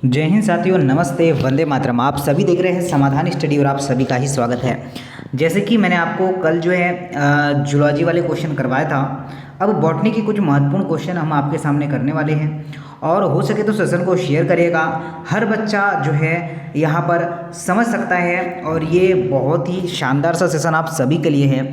जय हिंद साथियों, नमस्ते, वंदे मातरम। आप सभी देख रहे हैं समाधान स्टडी और आप सभी का ही स्वागत है। जैसे कि मैंने आपको कल जो है जूलॉजी वाले क्वेश्चन करवाया था, अब बॉटनी के कुछ महत्वपूर्ण क्वेश्चन हम आपके सामने करने वाले हैं और हो सके तो सेशन को शेयर करिएगा। हर बच्चा जो है यहाँ पर समझ सकता है और ये बहुत ही शानदार सा सेशन आप सभी के लिए है।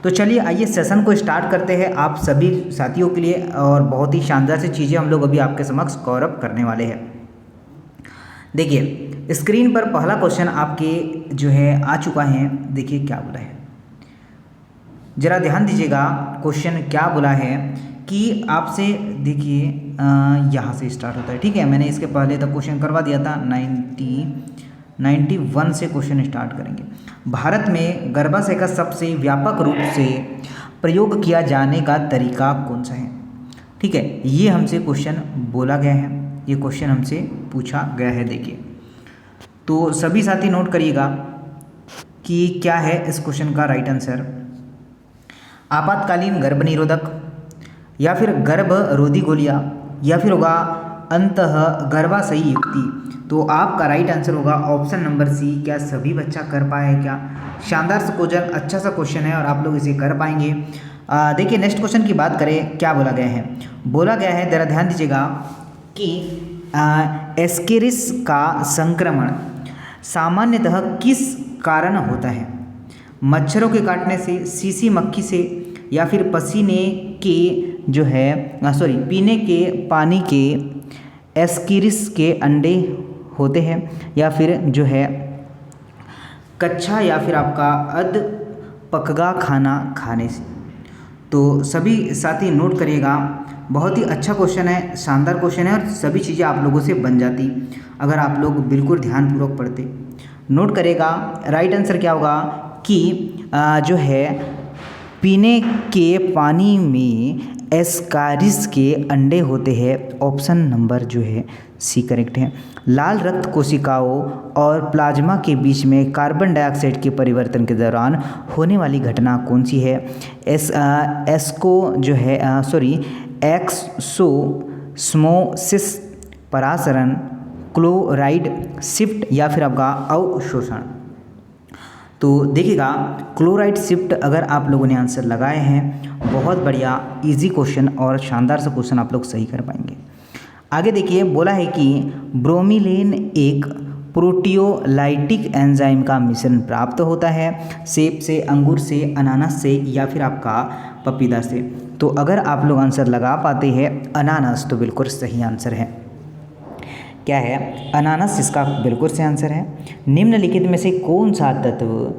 तो चलिए आइए सेशन को स्टार्ट करते हैं आप सभी साथियों के लिए, और बहुत ही शानदार सी चीज़ें हम लोग अभी आपके समक्ष कवर करने वाले हैं। देखिए स्क्रीन पर पहला क्वेश्चन आपके जो है आ चुका है। देखिए क्या बोला है, जरा ध्यान दीजिएगा। क्वेश्चन क्या बोला है कि आपसे, देखिए यहाँ से स्टार्ट होता है, ठीक है। मैंने इसके पहले तक क्वेश्चन करवा दिया था। 91 से क्वेश्चन स्टार्ट करेंगे। भारत में गर्भाशय का सबसे व्यापक रूप से प्रयोग किया जाने का तरीका कौन सा है, ठीक है। ये हमसे क्वेश्चन बोला गया है, ये क्वेश्चन हमसे पूछा गया है। देखिए तो सभी साथी नोट करिएगा कि क्या है इस क्वेश्चन का राइट आंसर। आपातकालीन गर्भ निरोधक, या फिर गर्भ रोधी गोलियां, या फिर होगा अंतः गर्भाशयी युक्ति। तो आपका राइट आंसर होगा ऑप्शन नंबर सी। क्या सभी बच्चा कर पाए हैं क्या? शानदार सा क्वेश्चन, अच्छा सा क्वेश्चन है और आप लोग इसे कर पाएंगे। देखिए नेक्स्ट क्वेश्चन की बात करें, क्या बोला गया है। बोला गया है, जरा ध्यान दीजिएगा कि एस्केरिस का संक्रमण सामान्यतः किस कारण होता है? मच्छरों के काटने से, सीसी मक्खी से, या फिर पसीने के जो है पीने के पानी के एस्केरिस के अंडे होते हैं, या फिर जो है कच्चा या फिर आपका अध पकगा खाना खाने से। तो सभी साथी नोट करिएगा, बहुत ही अच्छा क्वेश्चन है, शानदार क्वेश्चन है और सभी चीज़ें आप लोगों से बन जाती अगर आप लोग बिल्कुल ध्यानपूर्वक पढ़ते। नोट करेगा राइट आंसर क्या होगा कि जो है पीने के पानी में एस्कारिस के अंडे होते हैं। ऑप्शन नंबर जो है सी करेक्ट है। लाल रक्त कोशिकाओं और प्लाज्मा के बीच में कार्बन डाइऑक्साइड के परिवर्तन के दौरान होने वाली घटना कौन सी है? एक्सोस्मोसिस, परासरण, क्लोराइड शिफ्ट, या फिर आपका अवशोषण। तो देखिएगा क्लोराइड शिफ्ट अगर आप लोगों ने आंसर लगाए हैं, बहुत बढ़िया, इजी क्वेश्चन और शानदार सा क्वेश्चन आप लोग सही कर पाएंगे। आगे देखिए बोला है कि ब्रोमीलेन एक प्रोटियोलाइटिक एंजाइम का मिश्रण प्राप्त होता है सेब से, अंगूर से, अनानास से, या फिर आपका पपीता से। तो अगर आप लोग आंसर लगा पाते हैं अनानास, तो बिल्कुल सही आंसर है। क्या है? अनानास इसका बिल्कुल सही आंसर है। निम्नलिखित में से कौन सा तत्व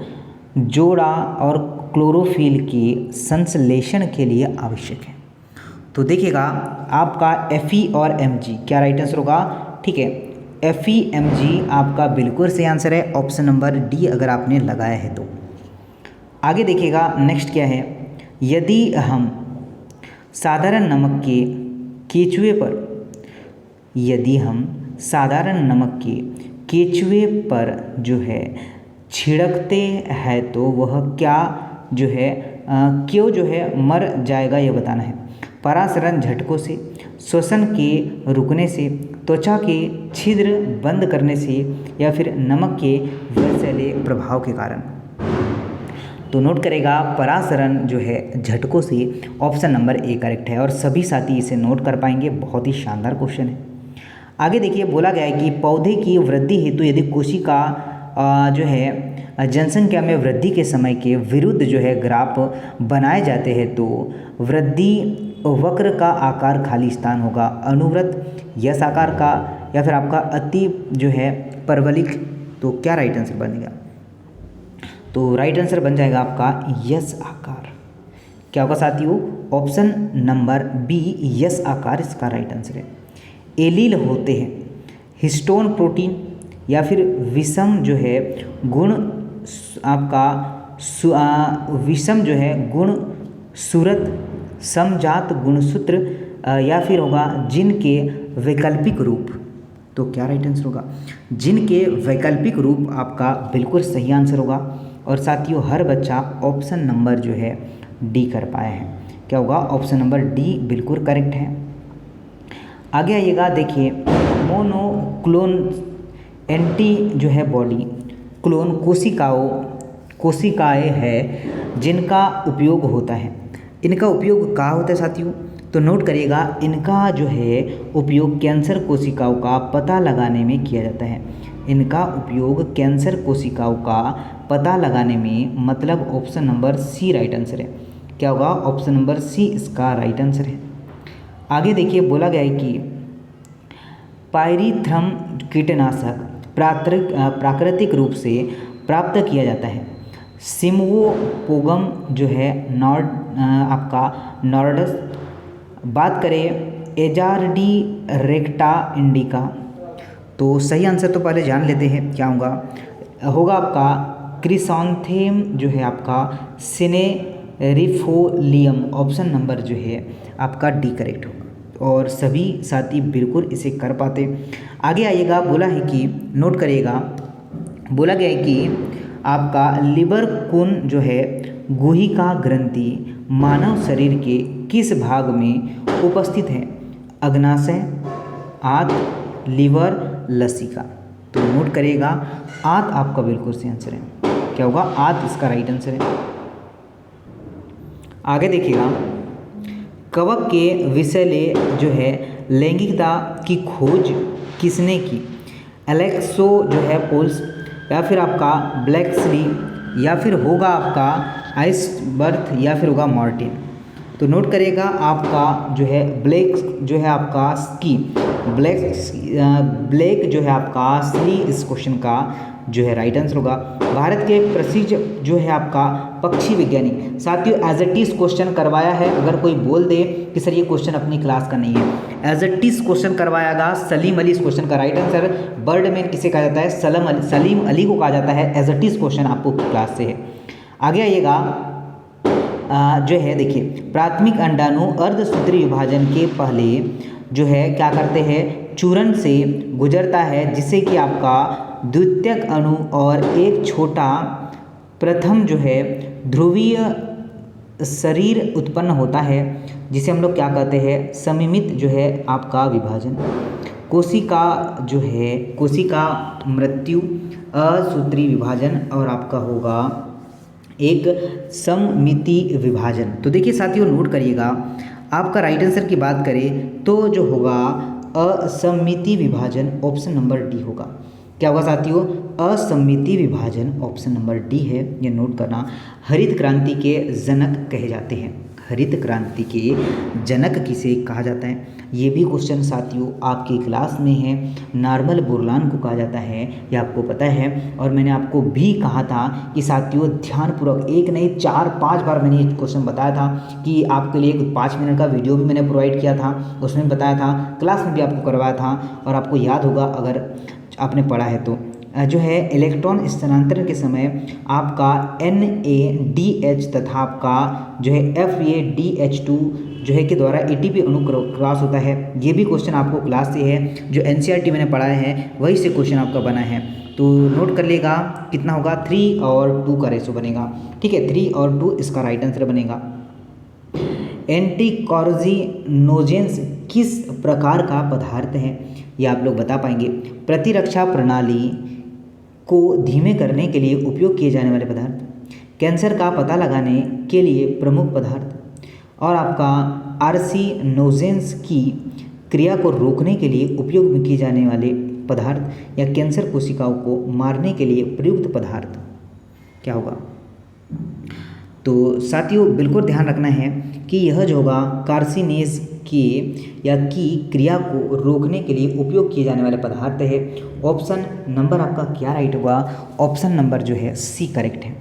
जोड़ा और क्लोरोफिल के संश्लेषण के लिए आवश्यक है? तो देखिएगा आपका Fe और Mg, क्या राइट आंसर होगा? ठीक है, FeMg आपका बिल्कुल सही आंसर है, ऑप्शन नंबर डी अगर आपने लगाया है तो। आगे देखिएगा नेक्स्ट क्या है। यदि हम साधारण नमक के केचुए पर जो है छिड़कते हैं तो वह क्या जो है क्यों जो है मर जाएगा, यह बताना है। परासरण झटकों से, श्वसन के रुकने से, त्वचा के छिद्र बंद करने से, या फिर नमक के वैसले प्रभाव के कारण। तो नोट करेगा परासरण जो है झटकों से, ऑप्शन नंबर ए करेक्ट है और सभी साथी इसे नोट कर पाएंगे। बहुत ही शानदार क्वेश्चन है। आगे देखिए बोला गया है कि पौधे की वृद्धि हेतु यदि कोशिका जो है जनसंख्या में वृद्धि के समय के विरुद्ध जो है ग्राफ बनाए जाते हैं तो वृद्धि वक्र का आकार खाली स्थान होगा अनुव्रत, यस आकार का, या फिर आपका अति जो है परवलिक। तो क्या राइट आंसर बनेगा? तो राइट आंसर बन जाएगा आपका यस आकार। क्या होगा साथियों? ऑप्शन नंबर बी यस आकार इसका राइट आंसर है। एलील होते हैं हिस्टोन प्रोटीन, या फिर विषम जो है गुण आपका विषम जो है गुण सूरत समजात गुणसूत्र, या फिर होगा जिन के वैकल्पिक रूप। तो क्या राइट आंसर होगा? जिन के वैकल्पिक रूप आपका बिल्कुल सही आंसर होगा। और साथियों हर बच्चा ऑप्शन नंबर जो है डी कर पाया है। क्या होगा? ऑप्शन नंबर डी बिल्कुल करेक्ट है। आगे आइएगा, देखिए मोनोक्लोन एंटी जो है बॉडी क्लोन कोशिकाएं है जिनका उपयोग होता है। इनका उपयोग कहाँ होता है साथियों? तो नोट करिएगा, इनका जो है उपयोग कैंसर कोशिकाओं का पता लगाने में किया जाता है। इनका उपयोग कैंसर कोशिकाओं का पता लगाने में, मतलब option number C right answer है। क्या होगा? ऑप्शन नंबर सी इसका राइट आंसर है। आगे देखिए, बोला गया है कि पायरीथ्रम कीटनाशक प्राकृतिक रूप से प्राप्त किया जाता है। सिम्वोपोगम जो है आपका नॉर्डस। बात करें एजार्डी रेक्टा इंडिका, तो सही आंसर तो पहले जान लेते हैं क्या होगा आपका क्रिसॉन्थेम जो है आपका सिनेरिफोलियम। ऑप्शन नंबर जो है आपका डी करेक्ट होगा, और सभी साथी बिल्कुल इसे कर पाते। आगे आइएगा, बोला है कि नोट करिएगा, बोला गया है कि आपका लिबर कून जो है गुहिका ग्रंथि मानव शरीर के किस भाग में उपस्थित है? अग्नाशय, आंत, लिवर, लसिका। तो नोट करिएगा, आंत आपका बिल्कुल सही आंसर है। क्या होगा? आंत इसका राइट आंसर है। आगे देखिएगा, कवक के विषैले जो है लैंगिकता की खोज किसने की? एलेक्सो जो है पोल्स, या फिर आपका ब्लैक्सली, या फिर होगा आपका आइसबर्थ, या फिर होगा मार्टिन। तो नोट करिएगा, आपका जो है ब्लैक जो है आपका स्की ब्लैक जो है आपका स्ली इस क्वेश्चन का जो है राइट आंसर होगा। भारत के प्रसिद्ध जो है आपका पक्षी वैज्ञानिक, साथियों एज इट इज क्वेश्चन करवाया है। अगर कोई बोल दे कि सर ये क्वेश्चन अपनी क्लास का नहीं है, एज इट इज क्वेश्चन करवाएगा सलीम अली इस क्वेश्चन का राइट आंसर। बर्डमैन किसे कहा जाता है? सलीम अली को कहा जाता है। एज इट इज क्वेश्चन आपको क्लास से है। आगे आइएगा, जो है देखिए, प्राथमिक अंडाणु अर्धसूत्री विभाजन के पहले जो है क्या करते हैं? चूर्ण से गुजरता है, जिससे कि आपका द्वितीयक अणु और एक छोटा प्रथम जो है ध्रुवीय शरीर उत्पन्न होता है, जिसे हम लोग क्या कहते हैं? समिमित जो है आपका विभाजन। कोशिका जो है कोशिका मृत्यु, असूत्री विभाजन, और आपका होगा एक सममिति विभाजन। तो देखिए साथियों, नोट करिएगा, आपका राइट आंसर की बात करें तो जो होगा असममिति विभाजन, ऑप्शन नंबर डी होगा। क्या होगा साथियों? असममिति विभाजन, ऑप्शन नंबर डी है, ये नोट करना। हरित क्रांति के जनक कहे जाते हैं। हरित क्रांति के जनक किसे कहा जाता है? ये भी क्वेश्चन साथियों आपकी क्लास में है। नॉर्मल बोरलान को कहा जाता है, ये आपको पता है। और मैंने आपको भी कहा था कि साथियों ध्यानपूर्वक, एक नहीं 4-5 बार मैंने ये क्वेश्चन बताया था कि आपके लिए 5 मिनट का वीडियो भी मैंने प्रोवाइड किया था, उसमें बताया था, क्लास में भी आपको करवाया था, और आपको याद होगा अगर आपने पढ़ा है तो। जो है इलेक्ट्रॉन स्थानांतरण के समय आपका NADH तथा आपका जो है FADH2 जो है के द्वारा ATP अणु क्रॉस होता है। ये भी क्वेश्चन आपको क्लास से है, जो NCERT मैंने पढ़ाया है वही से क्वेश्चन आपका बना है। तो नोट कर लेगा, कितना होगा? 3 और 2 का रेशो बनेगा। ठीक है, 3 और 2 इसका राइट आंसर बनेगा। एंटीकॉर्जिनोजेंस किस प्रकार का पदार्थ है? ये आप लोग बता पाएंगे। प्रतिरक्षा प्रणाली को धीमे करने के लिए उपयोग किए जाने वाले पदार्थ, कैंसर का पता लगाने के लिए प्रमुख पदार्थ, और आपका आर्सिनोजेंस की क्रिया को रोकने के लिए उपयोग में किए जाने वाले पदार्थ, या कैंसर कोशिकाओं को मारने के लिए प्रयुक्त पदार्थ। क्या होगा? तो साथियों बिल्कुल ध्यान रखना है कि यह जो होगा कार्सिनेज के या की क्रिया को रोकने के लिए उपयोग किए जाने वाले पदार्थ है। ऑप्शन नंबर आपका क्या राइट होगा? ऑप्शन नंबर जो है सी करेक्ट है।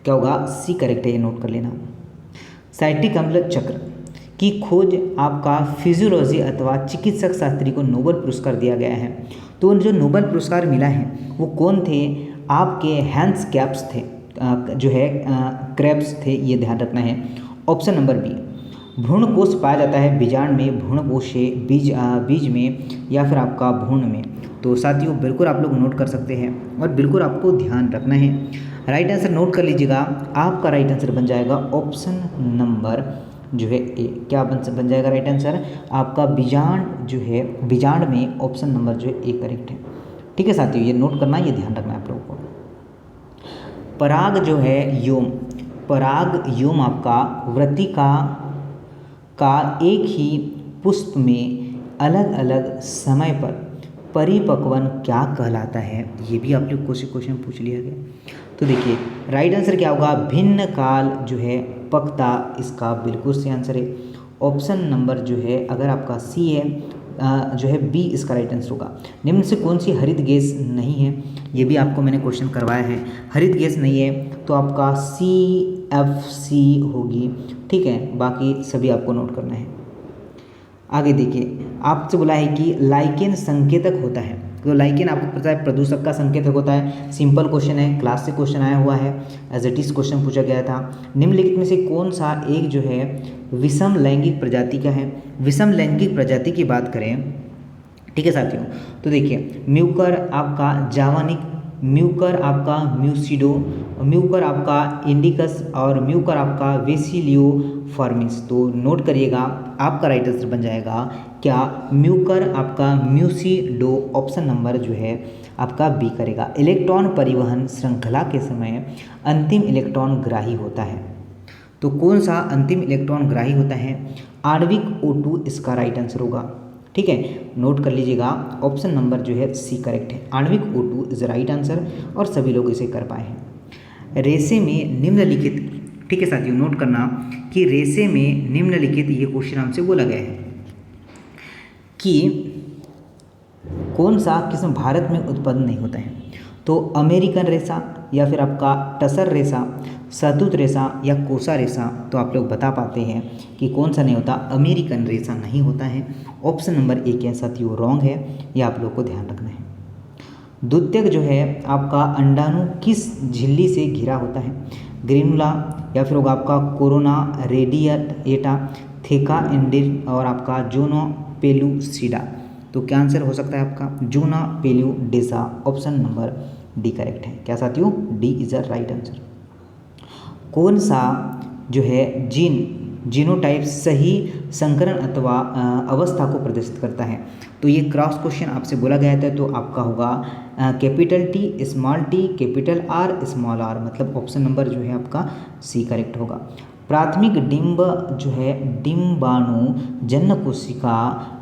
क्या होगा? सी करेक्ट है, ये नोट कर लेना। साइट्रिक अम्ल चक्र की खोज आपका फिजियोलॉजी अथवा चिकित्सक शास्त्री को नोबेल पुरस्कार दिया गया है। तो जो नोबेल पुरस्कार मिला है वो कौन थे? आपके हैंस कैप्स थे, जो है क्रेब्स थे, ये ध्यान रखना है। ऑप्शन नंबर बी, भ्रूण कोष पाया जाता है बीजांड में, भ्रूण कोष से बीज में, या फिर आपका भ्रूण में। तो साथियों बिल्कुल आप लोग नोट कर सकते हैं, और बिल्कुल आपको ध्यान रखना है। राइट आंसर नोट कर लीजिएगा, आपका राइट आंसर बन जाएगा ऑप्शन नंबर जो है ए। क्या बन जाएगा राइट आंसर आपका बीजांड जो है, बीजांड में ऑप्शन नंबर जो है ए करेक्ट है। ठीक है साथियों, ये नोट करना, ये ध्यान रखना है आप लोगों को। पराग जो है योम, पराग योम आपका वृत्तिका का एक ही पुष्प में अलग अलग समय पर परिपक्वन क्या कहलाता है, ये भी आप लोग को से क्वेश्चन पूछ लिया गया। तो देखिए राइट आंसर क्या होगा, भिन्न काल जो है पकता, इसका बिल्कुल सही आंसर है। ऑप्शन नंबर जो है अगर आपका सी है, जो है बी इसका राइट आंसर होगा। निम्न से कौन सी हरित गैस नहीं है, ये भी आपको मैंने क्वेश्चन करवाया है। हरित गैस नहीं है तो आपका CFC होगी। ठीक है, बाकी सभी आपको नोट करना है। आगे देखिए, आपसे बोला है कि लाइकेन संकेतक होता है, तो लाइकेन आपको पता है प्रदूषक का संकेतक होता है। सिंपल क्वेश्चन है, क्लास से क्वेश्चन आया हुआ है, एज इट इज क्वेश्चन पूछा गया था। निम्नलिखित में से कौन सा एक जो है विषम लैंगिक प्रजाति का है। विषम लैंगिक प्रजाति की बात करें, ठीक है साथियों, तो देखिए म्यूकर आपका जावानिक, म्यूकर आपका म्यूसिडो, म्यूकर आपका इंडिकस और म्यूकर आपका वेसिलियो फॉर्मिस। तो नोट करिएगा, आपका राइट आंसर बन जाएगा क्या, म्यूकर आपका म्यूसिडो, ऑप्शन नंबर जो है आपका बी करेगा। इलेक्ट्रॉन परिवहन श्रृंखला के समय अंतिम इलेक्ट्रॉन ग्राही होता है, तो कौन सा अंतिम इलेक्ट्रॉन ग्राही होता है, आणविक O2 इसका राइट आंसर होगा। ठीक है, नोट कर लीजिएगा, ऑप्शन नंबर जो है सी करेक्ट है, आणविक O2 इज राइट आंसर, और सभी लोग इसे कर पाए हैं। रेसे में निम्नलिखित, ठीक है साथियों, नोट करना कि रेसे में निम्नलिखित, ये क्वेश्चन हमसे बोला गया है कि कौन सा किस्म भारत में उत्पन्न नहीं होता है, तो अमेरिकन रेसा या फिर आपका टसर रेसा, शहतूत रेसा या कोसा रेसा। तो आप लोग बता पाते हैं कि कौन सा नहीं होता, अमेरिकन रेसा नहीं होता है। ऑप्शन नंबर ए क्या साथियों रॉन्ग है, ये आप लोग को ध्यान रखना है। द्वितीयक जो है आपका अंडाणु किस झिल्ली से घिरा होता है, ग्रेनुला या फिर होगा आपका कोरोना रेडिएटा, थेका इंडिल और आपका जोनो पेलुसिडा। तो क्या आंसर हो सकता है आपका, जोना पेलुडेसा, ऑप्शन नंबर डी करेक्ट है। क्या साथियों, D is a right answer. कौन सा जो है जीनोटाइप सही संकरण अथवा अवस्था को प्रदर्शित करता है, तो ये क्रॉस क्वेश्चन आपसे बोला गया था, तो आपका होगा capital T small t capital R small r, मतलब ऑप्शन नंबर जो है आपका सी करेक्ट होगा। प्राथमिक डिंब जो है डिंबाणु जन्य कोशिका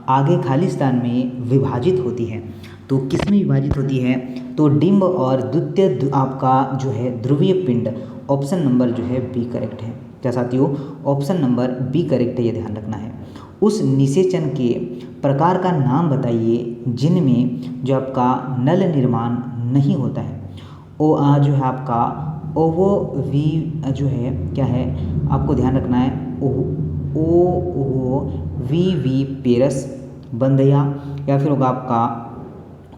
आगे खाली स्थान में विभाजित होती है, तो किस में विभाजित होती है, तो डिंब और द्वितीय आपका जो है ध्रुवीय पिंड, ऑप्शन नंबर जो है बी करेक्ट है। क्या साथियों, ऑप्शन नंबर बी करेक्ट है, ये ध्यान रखना है। उस निषेचन के प्रकार का नाम बताइए जिनमें जो आपका नल निर्माण नहीं होता है। जो है आपका ओवो वी जो है क्या है, आपको ध्यान रखना है, ओ वी पेरस बंदया या फिर होगा आपका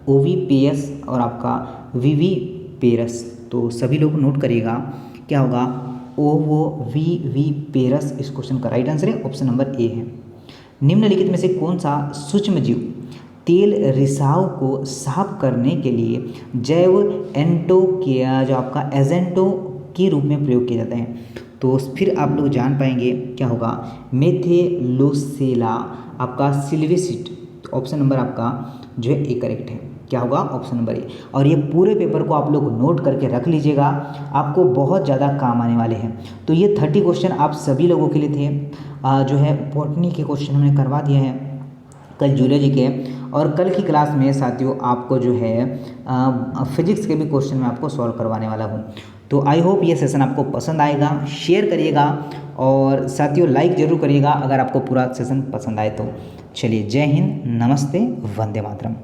ओवी पेयस और आपका वीवी पेरस। तो सभी लोग नोट करिएगा, क्या होगा, वी पेरस इस क्वेश्चन का राइट आंसर है, ऑप्शन नंबर ए है। निम्नलिखित में से कौन सा सूक्ष्मजीव तेल रिसाव को साफ करने के लिए जैव एंटो के जो आपका एजेंटो के रूप में प्रयोग किए जाते हैं, तो फिर आप लोग जान पाएंगे क्या होगा, मेथेलोसेला आपका सिल्विसिट, तो ऑप्शन नंबर आपका जो है ए करेक्ट है। क्या होगा, ऑप्शन नंबर ए। और ये पूरे पेपर को आप लोग नोट करके रख लीजिएगा, आपको बहुत ज़्यादा काम आने वाले हैं। तो ये 30 क्वेश्चन आप सभी लोगों के लिए थे। जो है बॉटनी के क्वेश्चन हमने करवा दिए हैं कल जूलॉजी के, और कल की क्लास में साथियों आपको जो है फिजिक्स के भी क्वेश्चन मैं आपको सॉल्व करवाने वाला हूँ। तो आई होप ये सेशन आपको पसंद आएगा, शेयर करिएगा और साथियों लाइक ज़रूर करिएगा अगर आपको पूरा सेशन पसंद आए तो। चलिए, जय हिंद, नमस्ते, वंदे मातरम।